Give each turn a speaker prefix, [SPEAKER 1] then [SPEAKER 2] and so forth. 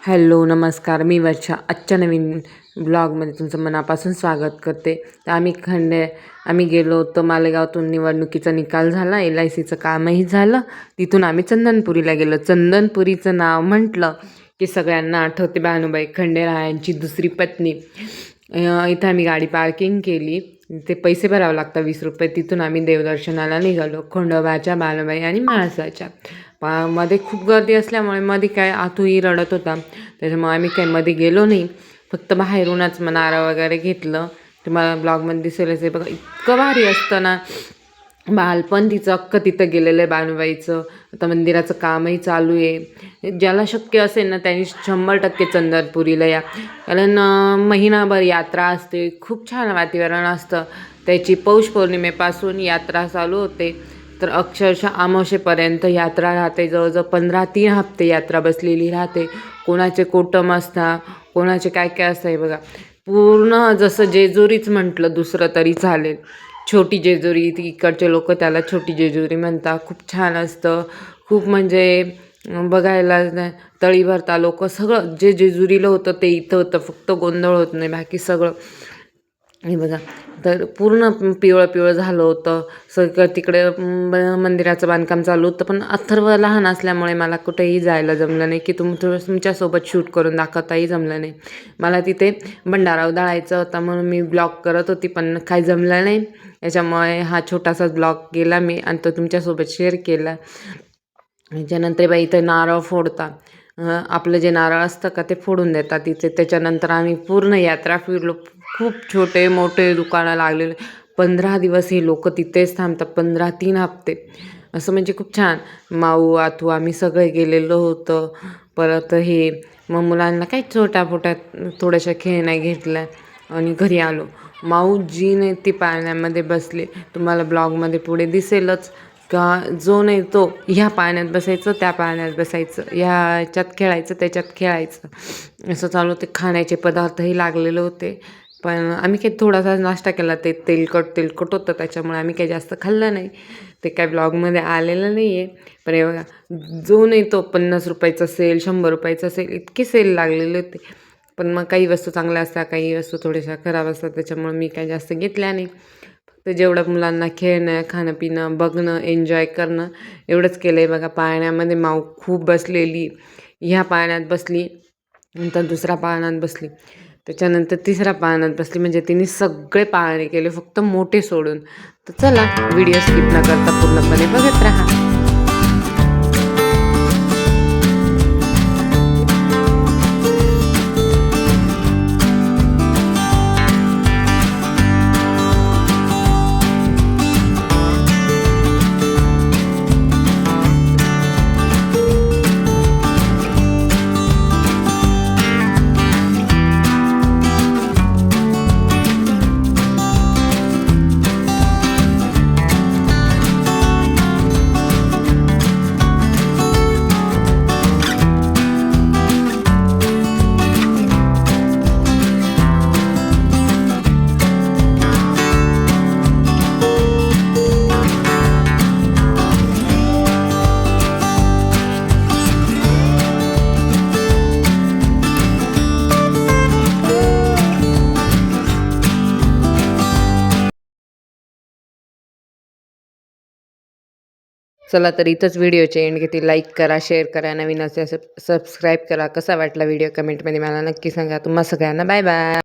[SPEAKER 1] Hello नमस्कार, मी वर्षा. आजच्या नवीन ब्लॉगमध्ये तुमचं मनापासून स्वागत करते. तर आम्ही गेलो होतो मालेगावातून. निवडणुकीचा निकाल झाला, LICचं कामही झालं. तिथून आम्ही चंदनपुरीला गेलो. चंदनपुरीचं नाव म्हटलं की सगळ्यांना आठवते भानुबाई खंडेरायांची दुसरी पत्नी. इथं आम्ही गाडी पार्किंग केली. ते पैसे भरावं लागतं, 20 रुपये. तिथून आम्ही देवदर्शनाला निघालो, खंडोबाच्या, भानुबाई आणि म्हाळसाच्या. मध्ये खूप गर्दी असल्यामुळे मध्ये काय आतूही रडत होता, त्याच्यामुळे आम्ही काही मध्ये गेलो नाही. फक्त बाहेरूनच नारळ वगैरे घेतलं. तुम्हाला ब्लॉगमध्ये दिसेलच आहे बघा, इतकं भारी असतं ना. बालपण तिचं अख्खं तिथं गेलेलं आहे बानुबाईचं. आता मंदिराचं कामही चालू आहे. ज्याला शक्य असेल ना त्यांनी 100% चंदनपुरीला या, कारण महिनाभर यात्रा असते. खूप छान वातावरण असतं त्याची. पौष पौर्णिमेपासून यात्रा चालू होते तर अक्षरशः अमावस्येपर्यंत यात्रा राहते. जवळजवळ 3 हप्ते यात्रा बसलेली राहते. कोणाचे कोटम असतात, कोणाचे काय काय असतं बघा. पूर्ण जसं जेजुरीच म्हटलं दुसरं तरी चालेल. छोटी जेजुरी, इकडचे लोक त्याला छोटी जेजुरी म्हणतात. खूप छान असतं. खूप म्हणजे बघायला तळी भरता लोक. सगळं जे जेजुरीला होतं ते इथं होतं, फक्त गोंधळ होत नाही, बाकी सगळं. हे बघा, तर पूर्ण पिवळं झालं होतं सगळं. तिकडे मंदिराचं बांधकाम चालू होतं, पण अथर्व लहान असल्यामुळे मला कुठेही जायला जमलं नाही की तुमच्यासोबत शूट करून दाखवताही जमलं नाही. मला तिथे भंडारा उधळायचा होता म्हणून मी ब्लॉग करत होती, पण काही जमलं नाही. याच्यामुळे हा छोटासा ब्लॉग केला मी आणि तो तुमच्यासोबत शेअर केला. त्याच्यानंतर बाई इथं नारळ फोडतात. आपलं जे नारळ असतं का ते फोडून देतात तिथे. त्याच्यानंतर आम्ही पूर्ण यात्रा फिरलो. खूप छोटे मोठे दुकानं लागलेले. 15 दिवस हे लोक तिथेच थांबतात. 3 हप्ते असं, म्हणजे खूप छान. माऊ आतू आम्ही सगळे गेलेलो होतो. परत हे मग मुलांना काही छोट्या थोड्याशा खेळण्या घेतल्या आणि घरी आलो. माऊ जीने ती पाळण्यामध्ये बसले. तुम्हाला ब्लॉगमध्ये पुढे दिसेलच का. जो नाही तो ह्या पाळण्यात बसायचं, त्या पाळण्यात बसायचं, ह्याच्यात खेळायचं, त्याच्यात खेळायचं, असं चालू होते. खाण्याचे पदार्थही लागलेले होते, पण आम्ही काही थोडासा नाश्ता केला. ते तेलकट होतं, त्याच्यामुळे आम्ही काही जास्त खाल्लं नाही. ते काय ब्लॉगमध्ये आलेलं नाही आहे. पण हे बघा, जो नाही तो 50 रुपयाचा सेल, 100 रुपयाचा सेल, इतके सेल लागलेले होते. पण मग काही वस्तू चांगल्या असतात, काही वस्तू थोड्याशा खराब असतात, त्याच्यामुळे मी काही जास्त घेतल्या नाही. फक्त जेवढं मुलांना खेळणं, खाणं पिणं, बघणं, एन्जॉय करणं एवढंच केलं आहे. बघा, पाळण्यामध्ये माऊ खूप बसलेली. ह्या पाळण्यात बसली, नंतर दुसऱ्या पाळण्यात बसली, त्याच्यानंतर तिसऱ्या पाळण्यात बसली. म्हणजे तिने सगळे पाळणे केले, फक्त मोठे सोडून. तर चला, व्हिडिओ स्किप न करता पूर्णपणे बघत राहा. चला, तर इथंच व्हिडिओचे एंड घेते. लाईक करा, शेअर करा, नवीन असेल सबस्क्राईब करा. कसा वाटला व्हिडिओ कमेंटमध्ये मला नक्की सांगा. तुम्हा सगळ्यांना बाय बाय.